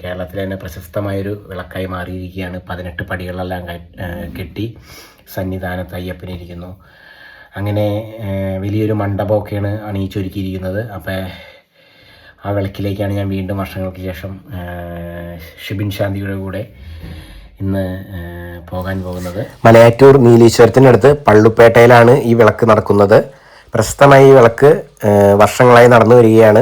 കേരളത്തിലെ തന്നെ പ്രശസ്തമായൊരു വിളക്കായി മാറിയിരിക്കുകയാണ്. 18 പടികളെല്ലാം കെട്ടി സന്നിധാനത്ത് അയ്യപ്പനിരിക്കുന്നു. അങ്ങനെ വലിയൊരു മണ്ഡപമൊക്കെയാണ് അണിയിച്ചൊരുക്കിയിരിക്കുന്നത്. അപ്പോൾ ആ വിളക്കിലേക്കാണ് ഞാൻ വീണ്ടും വർഷങ്ങൾക്ക് ശേഷം ഷിബിൻ ശാന്തിയുടെ കൂടെ ഇന്ന് പോകാൻ പോകുന്നത്. മലയാറ്റൂർ നീലീശ്വരത്തിനടുത്ത് പള്ളുപ്പേട്ടയിലാണ് ഈ വിളക്ക് നടക്കുന്നത്. പ്രശസ്തമായ ഈ വിളക്ക് വർഷങ്ങളായി നടന്നു വരികയാണ്.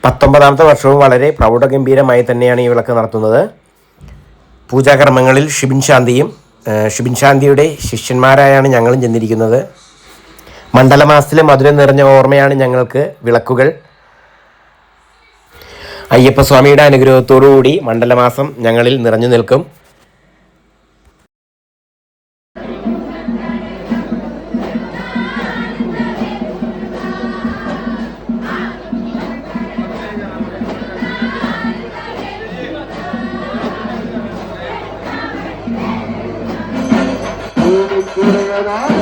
19ാമത്തെ വർഷവും വളരെ പ്രൗഢഗംഭീരമായി തന്നെയാണ് ഈ വിളക്ക് നടത്തുന്നത്. പൂജാകർമ്മങ്ങളിൽ ഷിബിൻ ശാന്തിയുടെ ശിഷ്യന്മാരായാണ് ഞങ്ങളും ചെന്നിരിക്കുന്നത്. മണ്ഡലമാസത്തിലെ മധുരം നിറഞ്ഞ ഓർമ്മയാണ് ഞങ്ങൾക്ക് വിളക്കുകൾ. അയ്യപ്പസ്വാമിയുടെ അനുഗ്രഹത്തോടുകൂടി മണ്ഡലമാസം ഞങ്ങളിൽ നിറഞ്ഞു നിൽക്കും. Good